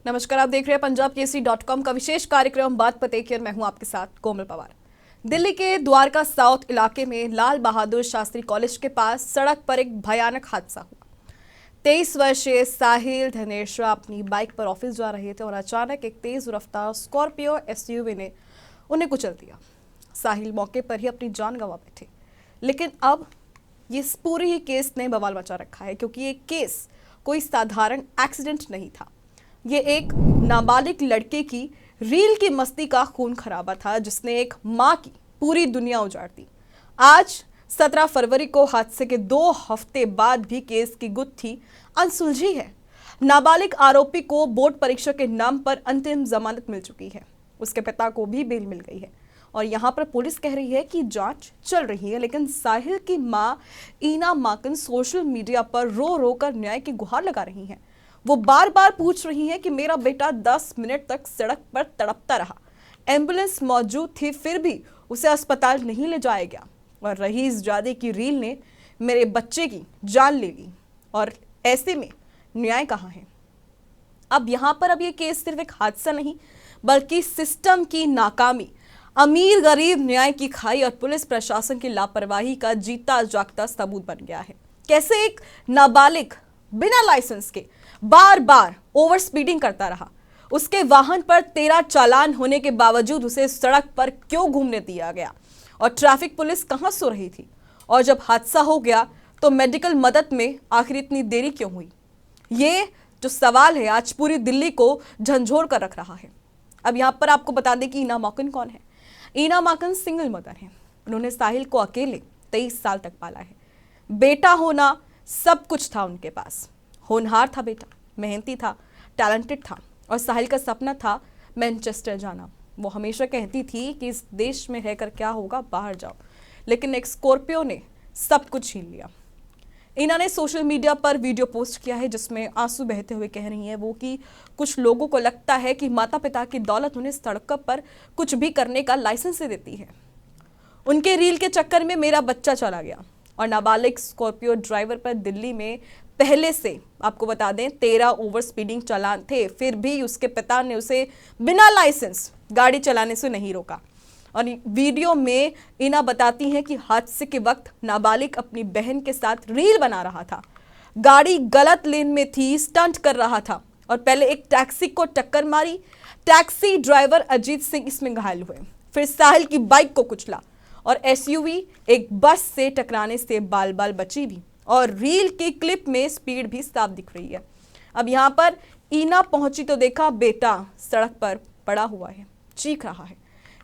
नमस्कार, आप देख रहे हैं पंजाब केसरी.com का विशेष कार्यक्रम बात पते की और मैं हूं आपके साथ कोमल पवार। दिल्ली के द्वारका साउथ इलाके में लाल बहादुर शास्त्री कॉलेज के पास सड़क पर एक भयानक हादसा हुआ। 23 वर्षीय साहिल धनेश्रा अपनी बाइक पर ऑफिस जा रहे थे और अचानक एक तेज रफ्तार स्कॉर्पियो एसयूवी ने उन्हें कुचल दिया। साहिल मौके पर ही अपनी जान गंवा बैठे। लेकिन अब ये पूरी ही केस ने बवाल मचा रखा है, क्योंकि ये केस कोई साधारण एक्सीडेंट नहीं था। ये एक नाबालिग लड़के की रील की मस्ती का खून खराबा था, जिसने एक माँ की पूरी दुनिया उजाड़ दी। आज 17 फरवरी को हादसे के 2 हफ्ते बाद भी केस की गुत्थी अनसुलझी है। नाबालिग आरोपी को बोर्ड परीक्षा के नाम पर अंतिम जमानत मिल चुकी है। उसके पिता को भी बेल मिल गई है और यहाँ पर पुलिस कह रही है कि जांच चल रही है। लेकिन साहिल की माँ ईना माकन सोशल मीडिया पर रो रो कर न्याय की गुहार लगा रही हैं। वो बार बार पूछ रही हैं कि मेरा बेटा 10 मिनट तक सड़क पर तड़पता रहा, एम्बुलेंस मौजूद थी, फिर भी उसे अस्पताल नहीं ले जाया गया, और रईस जादे की रील ने मेरे बच्चे की जान ले ली। और ऐसे में न्याय कहाँ है? अब यहाँ पर ये केस सिर्फ एक हादसा नहीं, बल्कि सिस्टम की नाकामी, अमीर गरीब न्याय की खाई और पुलिस प्रशासन की लापरवाही का जीता जागता सबूत बन गया है। कैसे एक नाबालिग बिना लाइसेंस के बार बार ओवर स्पीडिंग करता रहा, उसके वाहन पर 13 चालान होने के बावजूद उसे सड़क पर क्यों घूमने दिया गया, और ट्रैफिक पुलिस कहां सो रही थी, और जब हादसा हो गया तो मेडिकल मदद में आखिर इतनी देरी क्यों हुई? ये जो सवाल है आज पूरी दिल्ली को झंझोर कर रख रहा है। अब यहां पर आपको बता दें कि ईना माकन कौन है। ईना माकन सिंगल मदर है। उन्होंने साहिल को अकेले 23 साल तक पाला है। बेटा होना सब कुछ था उनके पास। होनहार था बेटा, मेहनती था, टैलेंटेड था, और साहिल का सपना था मैनचेस्टर जाना। वो हमेशा कहती थी कि इस देश में रहकर क्या होगा, बाहर जाओ, लेकिन एक स्कॉर्पियो ने सब कुछ छीन लिया। ईना ने सोशल मीडिया पर वीडियो पोस्ट किया है, जिसमें आंसू बहते हुए कह रही हैं वो कि कुछ लोगों को लगता है कि माता पिता की दौलत उन्हें सड़क पर कुछ भी करने का लाइसेंस दे देती है। उनके रील के चक्कर में मेरा बच्चा चला गया। और नाबालिग स्कॉर्पियो ड्राइवर पर दिल्ली में पहले से आपको बता दें 13 ओवर स्पीडिंग चालान थे, फिर भी उसके पिता ने उसे बिना लाइसेंस गाड़ी चलाने से नहीं रोका। और वीडियो में ईना बताती हैं कि हादसे के वक्त नाबालिग अपनी बहन के साथ रील बना रहा था, गाड़ी गलत लेन में थी, स्टंट कर रहा था, और पहले एक टैक्सी को टक्कर मारी। टैक्सी ड्राइवर अजीत सिंह इसमें घायल हुए, फिर साहिल की बाइक को कुचला, और एसयूवी एक बस से टकराने से बाल बाल बची भी। और रील की क्लिप में स्पीड भी साफ दिख रही है। अब यहाँ पर ईना पहुंची तो देखा बेटा सड़क पर पड़ा हुआ है, चीख रहा है,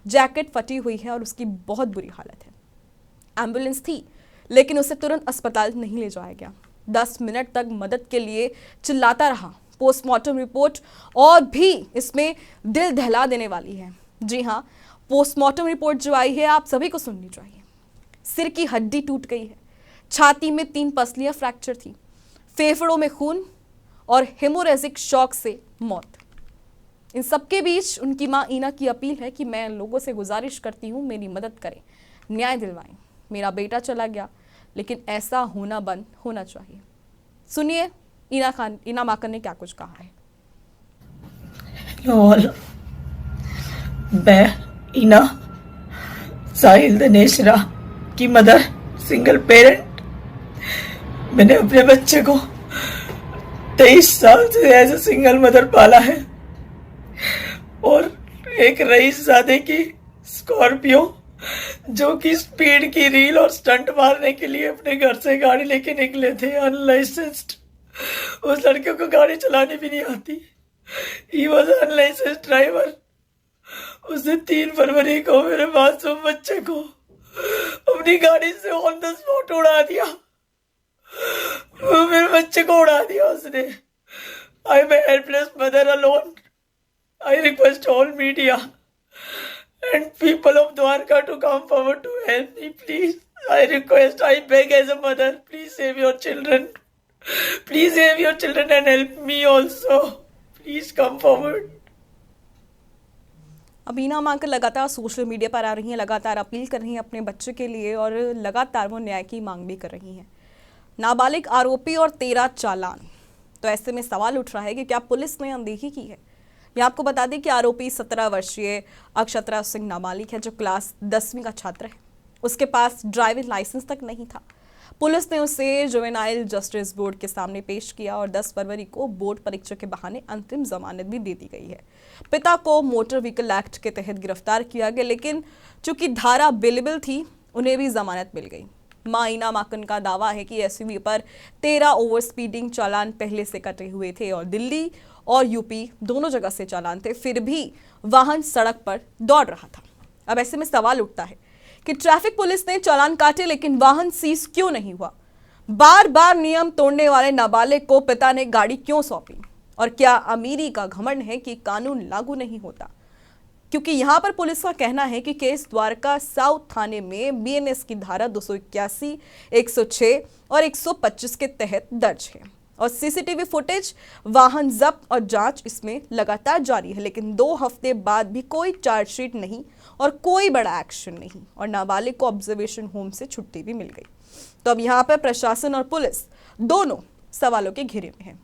जैकेट फटी हुई है और उसकी बहुत बुरी हालत है। एम्बुलेंस थी, लेकिन उसे तुरंत अस्पताल नहीं ले जाया गया। 10 मिनट तक मदद के लिए चिल्लाता रहा। पोस्टमार्टम रिपोर्ट और भी इसमें दिल दहला देने वाली है। जी हाँ, पोस्टमार्टम रिपोर्ट जो आई है आप सभी को सुननी चाहिए। सिर की हड्डी टूट गई है, छाती में 3 पसलियां फ्रैक्चर थी, फेफड़ों में खून और हेमोरेजिक शॉक से मौत। इन सबके बीच उनकी मां ईना की अपील है कि मैं लोगों से गुजारिश करती हूं, मेरी मदद करें, न्याय दिलवाएं। मेरा बेटा चला गया, लेकिन ऐसा होना बंद होना चाहिए। सुनिए ईना माकन ने क्या कुछ कहा है। हेलो, मैं ईना साहिल धनेश्रा की मदर, सिंगल पेरेंट। मैंने अपने बच्चे को 23 साल से एज ए सिंगल मदर पाला है, और एक रईस जादे की स्कॉर्पियो जो कि स्पीड की रील और स्टंट मारने के लिए अपने घर से गाड़ी लेके निकले थे, अनलाइसेंस्ड। उस लड़के को गाड़ी चलानी भी नहीं आती। He was unlicensed driver. उसने 3 फरवरी को मेरे मासूम बच्चे को अपनी गाड़ी से ऑन द स्पॉट उड़ा दिया। मेरे बच्चे को उड़ा दिया उसने। I am a helpless mother alone. I request all media and people of Dwarka to come forward to help me, please. I request, I beg as a mother, please save your children. Please save your children and help me also. Please come forward. अब ईना माकन लगातार social media पर आ रही हैं, लगातार appeal कर रही हैं अपने बच्चे के लिए, और लगातार वो न्याय की मांग भी कर रही हैं। नाबालिग आरोपी और 13 चालान, तो ऐसे में सवाल उठ रहा है कि क्या पुलिस ने अनदेखी की है? ये आपको बता दें कि आरोपी 17 वर्षीय अक्षतरा सिंह नाबालिग है, जो क्लास 10वीं का छात्र है। उसके पास ड्राइविंग लाइसेंस तक नहीं था। पुलिस ने उसे जुवेनाइल जस्टिस बोर्ड के सामने पेश किया और 10 फरवरी को बोर्ड परीक्षा के बहाने अंतरिम जमानत भी दे दी गई है। पिता को मोटर व्हीकल एक्ट के तहत गिरफ्तार किया गया, लेकिन चूंकि धारा अवेलेबल थी, उन्हें भी जमानत मिल गई। मां ईना माकन का दावा है कि एसयूवी पर 13 ओवर स्पीडिंग चालान पहले से कटे हुए थे और दिल्ली और यूपी दोनों जगह से चालान थे, फिर भी वाहन सड़क पर दौड़ रहा था। अब ऐसे में सवाल उठता है कि ट्रैफिक पुलिस ने चालान काटे लेकिन वाहन सीज क्यों नहीं हुआ? बार बार नियम तोड़ने वाले नाबालिग को पिता ने गाड़ी क्यों सौंपी? और क्या अमीरी का घमंड है कि कानून लागू नहीं होता? क्योंकि यहां पर पुलिस का कहना है कि केस द्वारका साउथ थाने में बीएनएस की धारा 281, 106 और 125 के तहत दर्ज है और सीसीटीवी फुटेज, वाहन जब्त और जांच इसमें लगातार जारी है। लेकिन 2 हफ्ते बाद भी कोई चार्जशीट नहीं और कोई बड़ा एक्शन नहीं और नाबालिग को ऑब्जर्वेशन होम से छुट्टी भी मिल गई। तो अब यहाँ पर प्रशासन और पुलिस दोनों सवालों के घेरे में है।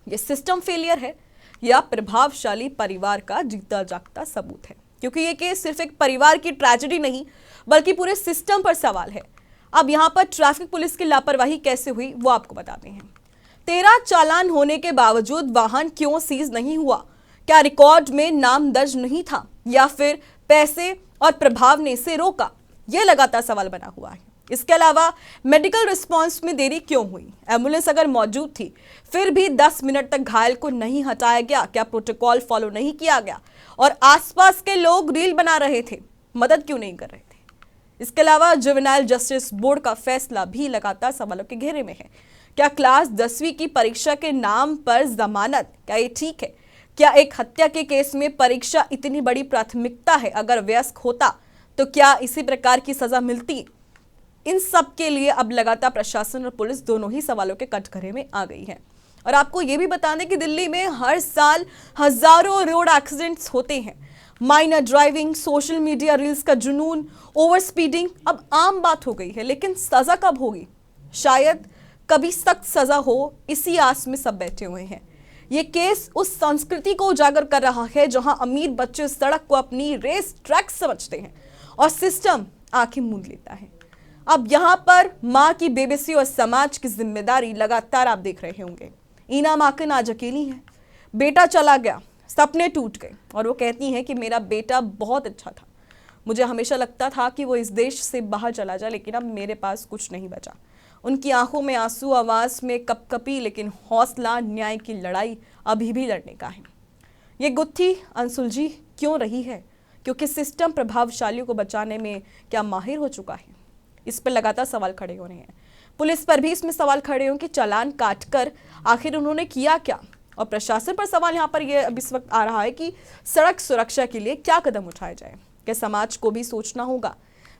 ये सिस्टम फेलियर है या प्रभावशाली परिवार का जीता जागता सबूत है? क्योंकि ये केस सिर्फ एक परिवार की ट्रेजेडी नहीं बल्कि पूरे सिस्टम पर सवाल है। अब यहाँ पर ट्रैफिक पुलिस की लापरवाही कैसे हुई वो आपको बताते हैं। 13 चालान होने के बावजूद वाहन क्यों सीज नहीं हुआ? क्या रिकॉर्ड में नाम दर्ज नहीं था या फिर पैसे और प्रभाव ने इसे रोका? यह लगातार सवाल बना हुआ है। इसके अलावा मेडिकल रिस्पांस में देरी क्यों हुई? एम्बुलेंस अगर मौजूद थी फिर भी 10 मिनट तक घायल को नहीं हटाया गया? क्या प्रोटोकॉल फॉलो नहीं किया गया? और आसपास के लोग रील बना रहे थे, मदद क्यों नहीं कर रहे थे? इसके अलावा जुवेनाइल जस्टिस बोर्ड का फैसला भी लगातार सवालों के घेरे में है। क्या क्लास 10वीं की परीक्षा के नाम पर जमानत, क्या ये ठीक है? क्या एक हत्या के केस में परीक्षा इतनी बड़ी प्राथमिकता है? अगर वयस्क होता तो क्या इसी प्रकार की सजा मिलती? इन सब के लिए अब लगातार प्रशासन और पुलिस दोनों ही सवालों के कटघरे में आ गई है। और आपको ये भी बता दें कि दिल्ली में हर साल हजारों रोड एक्सीडेंट्स होते हैं। Minor driving, social media reels का जुनून, ओवर स्पीडिंग अब आम बात हो गई है। लेकिन सजा कब होगी? शायद कभी सख्त सजा हो, इसी आस में सब बैठे हुए हैं। ये केस उस संस्कृति को उजागर कर रहा है जहां अमीर बच्चे सड़क को अपनी रेस ट्रैक समझते हैं और सिस्टम आंखें मूंद लेता है। अब यहाँ पर माँ की बेबसी और समाज की जिम्मेदारी लगातार आप देख रहे होंगे। ईना माकन आज अकेली है। बेटा चला गया, सपने टूट गए और वो कहती हैं कि मेरा बेटा बहुत अच्छा था। मुझे हमेशा लगता था कि वो इस देश से बाहर चला जाए, लेकिन अब मेरे पास कुछ नहीं बचा। उनकी आंखों में आंसू, आवाज में कपकपी, लेकिन हौसला न्याय की लड़ाई अभी भी लड़ने का है। ये गुत्थी अनसुलझी क्यों रही है? क्योंकि सिस्टम प्रभावशालियों को बचाने में क्या माहिर हो चुका है? इस पर लगातार सवाल खड़े हो रहे हैं। पुलिस पर भी इसमें सवाल खड़े हों कि चालान काटकर आखिर उन्होंने किया क्या? और प्रशासन पर सवाल यहाँ पर यह अब इस वक्त आ रहा है कि सड़क सुरक्षा के लिए क्या कदम उठाए जाए? क्या समाज को भी सोचना होगा?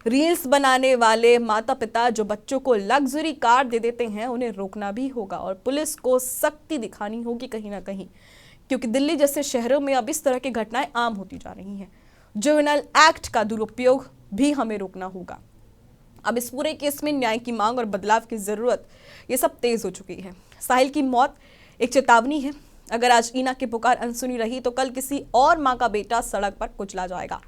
रील्स बनाने वाले माता पिता जो बच्चों को लग्जरी कार दे देते हैं, उन्हें रोकना भी होगा और पुलिस को सख्ती दिखानी होगी कहीं ना कहीं, क्योंकि दिल्ली जैसे शहरों में अब इस तरह की घटनाएं आम होती जा रही हैं। जुवेनाइल एक्ट का दुरुपयोग भी हमें रोकना होगा। अब इस पूरे केस में न्याय की मांग और बदलाव की जरूरत, ये सब तेज हो चुकी है। साहिल की मौत एक चेतावनी है। अगर आज ईना की पुकार अनसुनी रही तो कल किसी और मां का बेटा सड़क पर कुचला जाएगा।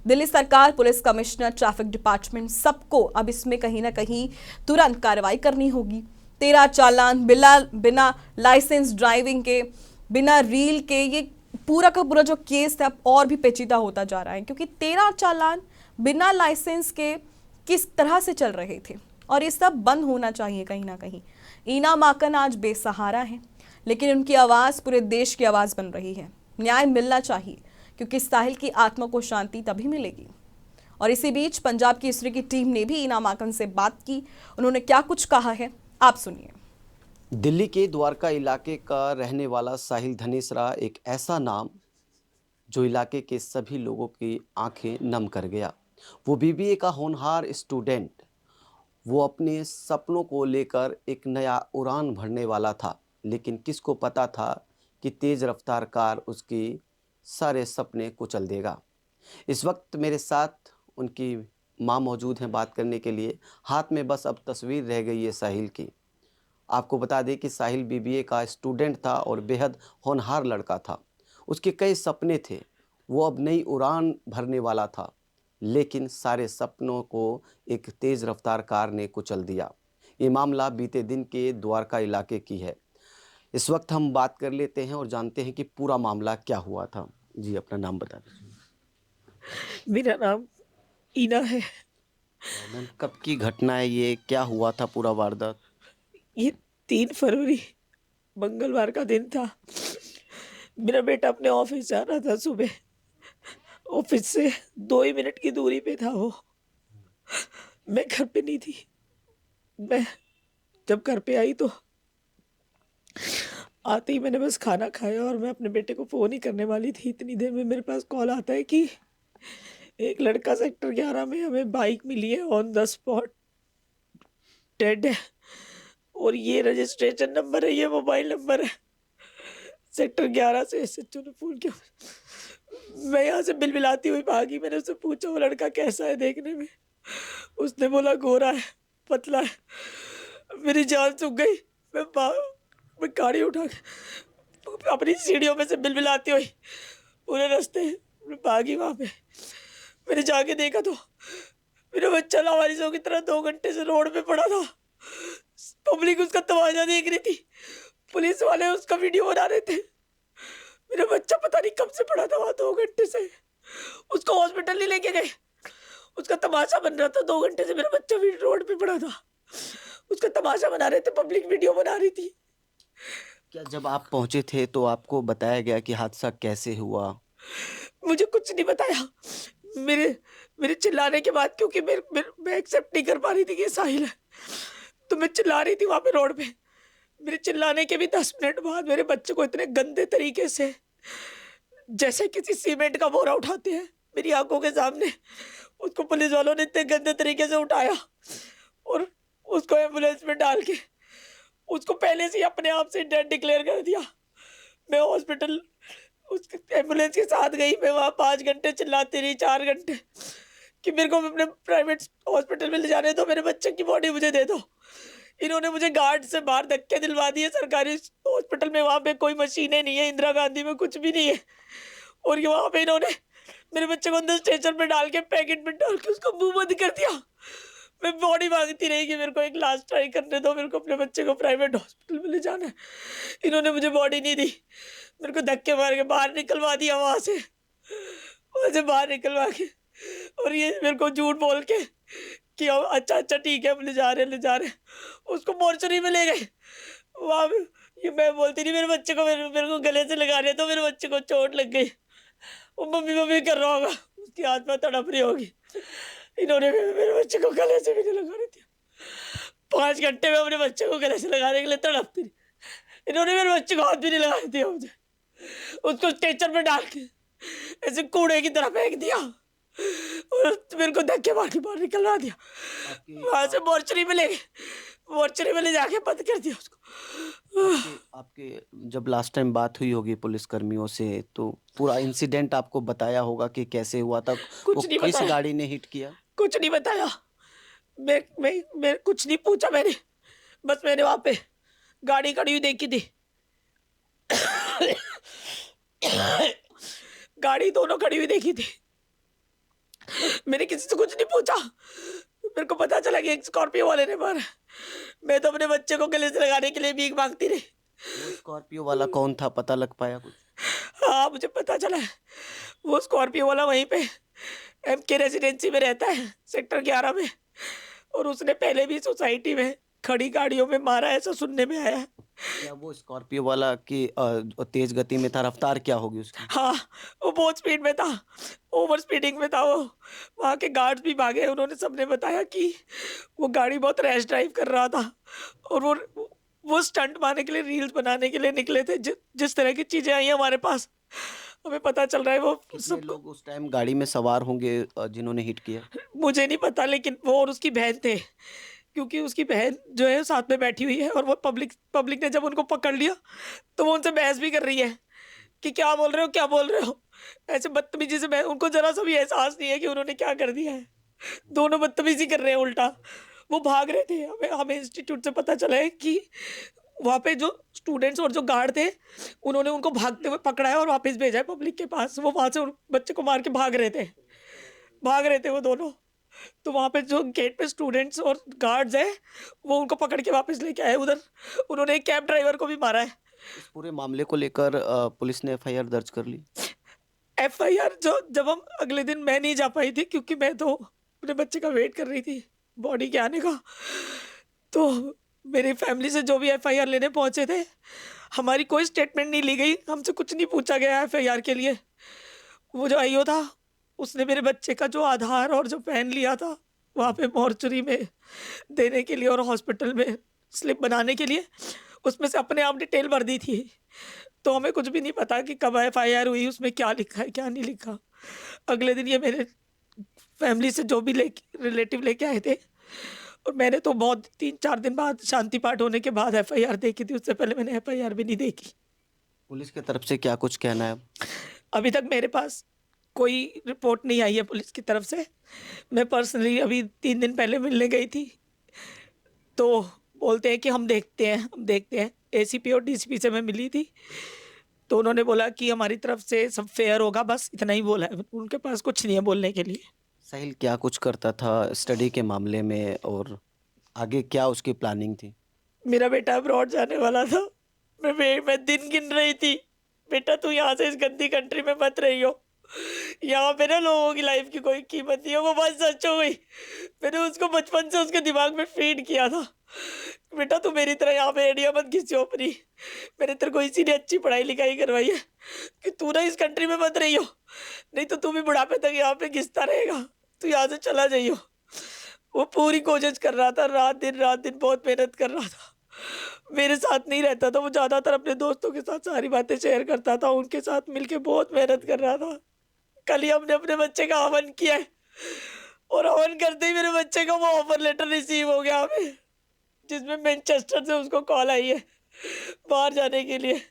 दिल्ली सरकार, पुलिस कमिश्नर, ट्रैफिक डिपार्टमेंट, सबको अब इसमें कहीं ना कहीं तुरंत कार्रवाई करनी होगी। 13 चालान बिना लाइसेंस ड्राइविंग के, बिना रील के, ये पूरा का पूरा जो केस है अब और भी पेचीदा होता जा रहा है, क्योंकि 13 चालान बिना लाइसेंस के किस तरह से चल रहे थे और ये सब बंद होना चाहिए कहीं ना कहीं। ईना माकन आज बेसहारा है, लेकिन उनकी आवाज पूरे देश की आवाज बन रही है। न्याय मिलना चाहिए, क्योंकि साहिल की आत्मा को शांति तभी मिलेगी। और इसी बीच पंजाब केसरी की टीम ने भी ईना माकन से बात की। उन्होंने क्या कुछ कहा है, आप सुनिए। दिल्ली के द्वारका इलाके का रहने वाला साहिल धनेसरा एक ऐसा नाम जो इलाके के सभी लोगों की आंखें नम कर गया। वो बीबीए का होनहार स्टूडेंट, वो अपने सपनों को लेकर एक नया उड़ान भरने वाला था, लेकिन किसको पता था कि तेज़ रफ्तार कार उसकी सारे सपने कुचल देगा। इस वक्त मेरे साथ उनकी माँ मौजूद हैं बात करने के लिए। हाथ में बस अब तस्वीर रह गई है साहिल की। आपको बता दें कि साहिल बीबीए का स्टूडेंट था और बेहद होनहार लड़का था। उसके कई सपने थे, वो अब नई उड़ान भरने वाला था, लेकिन सारे सपनों को एक तेज़ रफ्तार कार ने कुचल दिया। ये मामला बीते दिन के द्वारका इलाके की है। इस वक्त हम बात कर लेते हैं और जानते हैं कि पूरा मामला क्या हुआ था। जी, अपना नाम बता दीजिए। मेरा नाम ईना है। मैम, कब की घटना है ये? क्या हुआ था पूरा वारदात? ये 3 फरवरी मंगलवार का दिन था। मेरा बेटा अपने ऑफिस जा रहा था सुबह। ऑफिस से 2 ही मिनट की दूरी पे था वो। मैं घर पे नहीं थी। मैं जब घर पे आई तो आते ही मैंने बस खाना खाया और मैं अपने बेटे को फ़ोन ही करने वाली थी। इतनी देर में मेरे पास कॉल आता है कि एक लड़का सेक्टर 11 में हमें बाइक मिली है, ऑन द स्पॉट डेड है, और ये रजिस्ट्रेशन नंबर है, ये मोबाइल नंबर है। सेक्टर 11 से एसएचओ ने फ़ोन किया। मैं यहाँ से बिलबिलाती हुई भागी। मैंने उससे पूछा वो लड़का कैसा है देखने में। उसने बोला गोरा है, पतला है। मेरी जान सूख गई। मैं गाड़ी उठा के अपनी सीढ़ियों में से बिलबिलाती हुई पूरे रास्ते मैं भागी वहाँ पे। मैंने जाके देखा तो मेरा बच्चा लावारिसों की तरह 2 घंटे से रोड पे पड़ा था। पब्लिक उसका तमाशा देख रही थी, पुलिस वाले उसका वीडियो बना रहे थे। मेरा बच्चा पता नहीं कब से पड़ा था वहाँ 2 घंटे से। उसको हॉस्पिटल नहीं लेके गए, उसका तमाशा बन रहा था। 2 घंटे से मेरा बच्चा भी रोड पे पड़ा था, उसका तमाशा बना रहे थे, पब्लिक वीडियो बना रही थी। क्या जब आप पहुंचे थे तो आपको बताया गया कि हादसा कैसे हुआ? मुझे कुछ नहीं बताया। मेरे मेरे चिल्लाने के बाद, क्योंकि मैं एक्सेप्ट नहीं कर पा रही थी कि ये साहिल है, तो मैं चिल्ला रही थी वहाँ पे रोड पे। मेरे चिल्लाने के भी 10 मिनट बाद मेरे बच्चे को इतने गंदे तरीके से, जैसे किसी सीमेंट का बोरा उठाते हैं, मेरी आंखों के सामने उसको पुलिस वालों ने इतने गंदे तरीके से उठाया और उसको एम्बुलेंस में डाल के उसको पहले से ही अपने आप से डेड डिक्लेयर कर दिया। मैं हॉस्पिटल उस एम्बुलेंस के साथ गई। मैं वहाँ 5 घंटे चिल्लाती रही, 4 घंटे, कि मेरे को अपने प्राइवेट हॉस्पिटल में ले जाने दो, मेरे बच्चे की बॉडी मुझे दे दो। इन्होंने मुझे गार्ड से बाहर धक्के दिलवा दिए सरकारी हॉस्पिटल में। वहाँ पे कोई मशीनें नहीं है, इंदिरा गांधी में कुछ भी नहीं है। और ये वहाँ पे इन्होंने मेरे बच्चे को अंदर स्ट्रेचर में डाल के, पैकेट में डाल के उसको मुंह बंद कर दिया। मैं बॉडी मांगती रही कि मेरे को एक लास्ट ट्राई करने दो, मेरे को अपने बच्चे को प्राइवेट हॉस्पिटल में ले जाना है। इन्होंने मुझे बॉडी नहीं दी, मेरे को धक्के मार के बाहर निकलवा दिया वहाँ से बाहर निकलवा के। और ये मेरे को झूठ बोल के कि अच्छा अच्छा ठीक है, हम ले जा रहे हैं। उसको मोर्चरी में ले गए। वहाँ ये मैं बोलती नहीं, मेरे बच्चे को मेरे को गले से लगा रहे, तो मेरे बच्चे को चोट लग गई। वो मम्मी मम्मी कर रहा होगा, उसकी आत्मा तड़प रही होगी। इन्होंने मेरे बच्चे को गले से भी नहीं लगा रही थी। 5 घंटे में अपने बच्चे को गले से लगाने के लिए तड़पती रही। इन्होंने मेरे बच्चे को हाथ भी नहीं लगाने दिया मुझे। उसको स्ट्रेचर में डाल के ऐसे कूड़े की तरह फेंक दिया और मेरे को धक्के मार के बाहर निकलवा दिया। वहां से मोर्चरी में ले गए, मोर्चरी में ले जाके बंद कर दिया उसको। आपके जब लास्ट टाइम बात हुई होगी पुलिस कर्मियों से, तो पूरा इंसिडेंट आपको बताया होगा कि कैसे हुआ था? कुछ वो नहीं किस बताया। गाड़ी ने हिट किया? कुछ नहीं बताया। मैं कुछ नहीं पूछा मैंने। बस मैंने वहां पे गाड़ी खड़ी हुई देखी थी। गाड़ी दोनों खड़ी हुई देखी थी। मैंने किसी से कुछ नहीं पूछा। मेरे को पता चला कि एक स्कॉर्पियो वाले ने मारा। मैं तो अपने बच्चे को गले से लगाने के लिए भीख मांगती रही। वो स्कॉर्पियो वाला कौन था, पता लग पाया कुछ? हाँ, मुझे पता चला है। वो स्कॉर्पियो वाला वहीं पे एमके रेजिडेंसी में रहता है, सेक्टर 11 में। और उसने पहले भी सोसाइटी में खड़ी गाड़ियों में मारा, ऐसा सुनने में आया है। क्या वो स्कॉर्पियो वाला की तेज गति में था? रफ्तार क्या होगी उसकी? हाँ, वो बहुत स्पीड में था, ओवर स्पीडिंग में था वो। वहाँ के गार्ड्स भी भागे, उन्होंने सबने बताया कि वो गाड़ी बहुत रैश ड्राइव कर रहा था। और वो स्टंट मारने के लिए, रील्स बनाने के लिए निकले थे। जिस तरह की चीज़ें आई हैं हमारे पास, हमें पता चल रहा है वो कितने लोग उस टाइम गाड़ी में सवार होंगे जिन्होंने हिट किया? मुझे नहीं पता, लेकिन वो और उसकी बहन थे। क्योंकि उसकी बहन जो है साथ में बैठी हुई है, और वो पब्लिक ने जब उनको पकड़ लिया तो वो उनसे बहस भी कर रही है कि क्या बोल रहे हो। ऐसे बदतमीजी से उनको जरा सा भी एहसास नहीं है कि उन्होंने क्या कर दिया है। दोनों बदतमीजी कर रहे हैं उल्टा। वो भाग रहे थे। हमें इंस्टीट्यूट से पता चला है कि वहाँ पे जो स्टूडेंट्स और जो गार्ड थे उन्होंने उनको भागते हुए पकड़ा है और वापस भेजा है पब्लिक के पास। वो वहाँ से उन बच्चे को मार के भाग रहे थे वो दोनों। तो वहाँ पे जो गेट पे स्टूडेंट्स और गार्ड्स हैं वो उनको पकड़ के वापस लेके आए उधर। उन्होंने एक कैब ड्राइवर को भी मारा है। इस पूरे मामले को लेकर पुलिस ने एफआईआर दर्ज कर ली। एफआईआर जो जब हम अगले दिन, मैं नहीं जा पाई थी क्योंकि मैं तो अपने बच्चे का वेट कर रही थी बॉडी के आने का। तो मेरी फैमिली से जो भी एफआईआर लेने पहुंचे थे, हमारी कोई स्टेटमेंट नहीं ली गई, हमसे कुछ नहीं पूछा गया एफआईआर के लिए। वो जो आईओ था उसने मेरे बच्चे का जो आधार और जो पैन लिया था वहाँ पे मॉर्चरी में देने के लिए और हॉस्पिटल में स्लिप बनाने के लिए, उसमें से अपने आप डिटेल भर दी थी। तो हमें कुछ भी नहीं पता कि कब एफआईआर हुई, उसमें क्या लिखा है क्या नहीं लिखा। अगले दिन ये मेरे फैमिली से जो भी रिलेटिव लेके आए थे, और मैंने तो बहुत 3-4 दिन बाद शांति पाठ होने के बाद एफआईआर देखी थी, उससे पहले मैंने एफआईआर भी नहीं देखी। पुलिस की तरफ से क्या कुछ कहना है? अभी तक मेरे पास कोई रिपोर्ट नहीं आई है पुलिस की तरफ से। मैं पर्सनली अभी 3 दिन पहले मिलने गई थी, तो बोलते हैं कि हम देखते हैं। एसीपी और डीसीपी से मैं मिली थी, तो उन्होंने बोला कि हमारी तरफ से सब फेयर होगा, बस इतना ही बोला है। उनके पास कुछ नहीं है बोलने के लिए। साहिल क्या कुछ करता था स्टडी के मामले में और आगे क्या उसकी प्लानिंग थी? मेरा बेटा अब्रॉड जाने वाला था। मैं दिन गिन रही थी, बेटा तू यहाँ से इस गंदी कंट्री में मत रही हो, यहाँ पे ना लोगों की लाइफ की कोई कीमत नहीं है। वो बात सच हो गई। मैंने उसको बचपन से उसके दिमाग में फीड किया था, बेटा तू मेरी तरह यहाँ पे एडिया मत घिसियो अपनी। मैंने तेरे को इसीलिए अच्छी पढ़ाई लिखाई करवाई है कि तू ना इस कंट्री में मत रही हो, नहीं तो तू भी बुढ़ापे तक यहाँ पे घिसता रहेगा। तू यहाँ से चला जाइयो। वो पूरी कोशिश कर रहा था, रात दिन बहुत मेहनत कर रहा था। मेरे साथ नहीं रहता था, वो ज़्यादातर अपने दोस्तों के साथ सारी बातें शेयर करता था, उनके साथ मिलके बहुत मेहनत कर रहा था। कल ही हमने अपने बच्चे का हवन किया है, और हवन करते ही मेरे बच्चे का वो ऑफर लेटर रिसीव हो गया हमें, जिसमें मैनचेस्टर से उसको कॉल आई है बाहर जाने के लिए।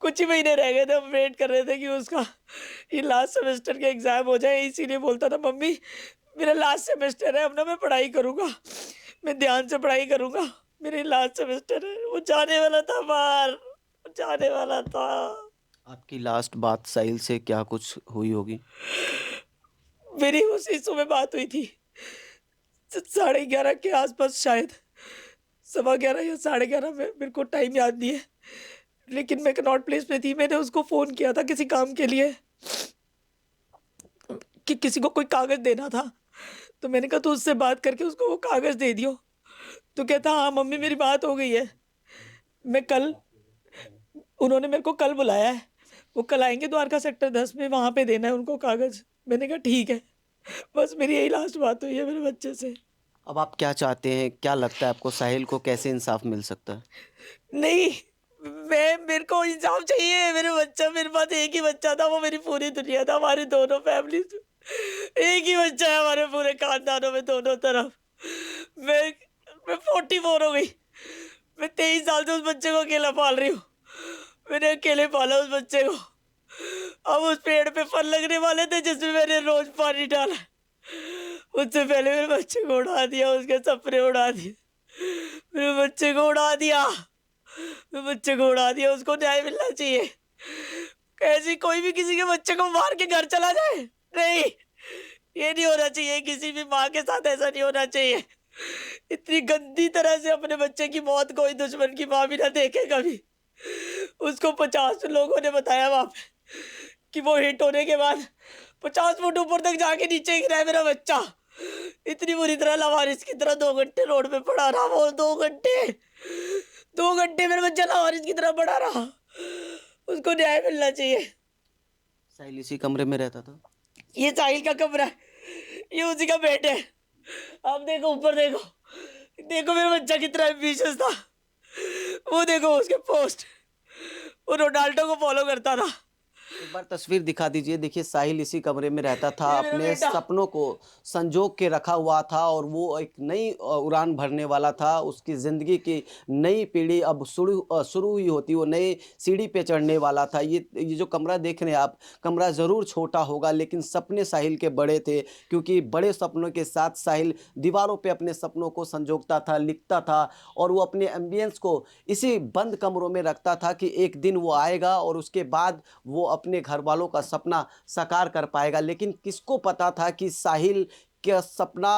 कुछ ही महीने रह गए थे, हम वेट कर रहे थे कि उसका ये लास्ट सेमेस्टर के एग्ज़ाम हो जाए। इसीलिए बोलता था मम्मी मेरा लास्ट सेमेस्टर है, अब ना मैं पढ़ाई करूँगा, मैं ध्यान से पढ़ाई करूँगा, मेरे लास्ट सेमेस्टर है। वो जाने वाला था बाहर, जाने वाला था। आपकी लास्ट बात साहिल से क्या कुछ हुई होगी? मेरी उसी सुबह बात हुई थी 11:30 के आसपास, शायद 11:15 या 11:30 में, मेरे को टाइम याद नहीं है। लेकिन मैं कनॉट प्लेस पे थी। मैंने उसको फ़ोन किया था किसी काम के लिए कि किसी को कोई कागज़ देना था, तो मैंने कहा तो उससे बात करके उसको वो कागज़ दे दियो। तो कहता हाँ मम्मी मेरी बात हो गई है, मैं कल, उन्होंने मेरे को कल बुलाया है, वो कल आएंगे द्वारका सेक्टर 10 में, वहाँ पे देना है उनको कागज़। मैंने कहा ठीक है। बस मेरी यही लास्ट बात हुई है मेरे बच्चे से। अब आप क्या चाहते हैं, क्या लगता है आपको साहिल को कैसे इंसाफ मिल सकता है? नहीं, मेरे को इंसाफ चाहिए। मेरे बच्चा, मेरे पास एक ही बच्चा था, वो मेरी पूरी दुनिया था। हमारी दोनों फैमिली, एक ही बच्चा है हमारे पूरे खानदानों में दोनों तरफ। मैं 44 हो गई, मैं 23 साल से उस बच्चे को अकेला पाल रही हूँ। मैंने अकेले पाला उस बच्चे को। अब उस पेड़ पे फल लगने वाले थे जिसमें मैंने रोज पानी डाला, उससे पहले मेरे बच्चे को उड़ा दिया, उसके सपने उड़ा दिए, मेरे बच्चे को उड़ा दिया, मेरे बच्चे को उड़ा दिया। उसको न्याय मिलना चाहिए। ऐसी कोई भी किसी के बच्चे को मार के घर चला जाए, नहीं, ये नहीं होना चाहिए। किसी भी माँ के साथ ऐसा नहीं होना चाहिए। इतनी गंदी तरह से अपने बच्चे की मौत कोई दुश्मन की माँ भी ना देखे कभी। उसको 50 लोगों ने बताया वहां पे कि वो हिट होने के बाद 50 फुट ऊपर तक जाके नीचे गिरा है मेरा बच्चा। इतनी बुरी तरह लावारिस की तरह 2 घंटे रोड पे पड़ा रहा वो। 2 घंटे मेरा बच्चा लावारिस की तरह पड़ा रहा। उसको न्याय मिलना चाहिए। साहिल इसी कमरे में रहता था? ये साहिल का कमरा है, ये उसी का बेड है। आप देखो ऊपर, देखो, देखो मेरा बच्चा कितना एम्बिशियस था। वो देखो उसके पोस्ट, वो रोनाल्डो को फॉलो करता था। एक बार तस्वीर दिखा दीजिए। देखिए साहिल इसी कमरे में रहता था, ये मेरा अपने बेटा। सपनों को संजोग के रखा हुआ था और वो एक नई उड़ान भरने वाला था। उसकी ज़िंदगी की नई पीढ़ी अब शुरू हुई होती, वो नए सीढ़ी पे चढ़ने वाला था। ये जो कमरा देख रहे हैं आप, कमरा ज़रूर छोटा होगा लेकिन सपने साहिल के बड़े थे, क्योंकि बड़े सपनों के साथ साहिल दीवारों पे अपने सपनों को संजोगता था, लिखता था और वो अपने एम्बियंस को इसी बंद कमरों में रखता था कि एक दिन वो आएगा और उसके बाद वो अपने घर वालों का सपना साकार कर पाएगा। लेकिन किसको पता था कि साहिल का सपना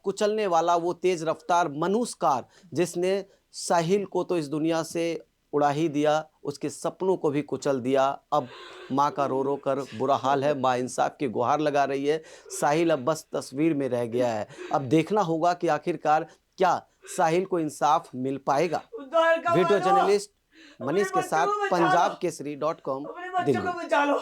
कुचलने वाला वो तेज रफ्तार मनुष्य कार, जिसने साहिल को तो इस दुनिया से उड़ा ही दिया, उसके सपनों को भी कुचल दिया। अब माँ का रो रो कर बुरा हाल है, माँ इंसाफ की गुहार लगा रही है। साहिल अब बस तस्वीर में रह गया है। अब देखना होगा कि आखिरकार क्या साहिल को इंसाफ मिल पाएगा। उद्धार का वीडियो मानो। जर्नलिस्ट अपने मनीष के बच्चों साथ को बचा लो। पंजाब केसरी.com अपने बच्चों दिल्ली। को बचा लो।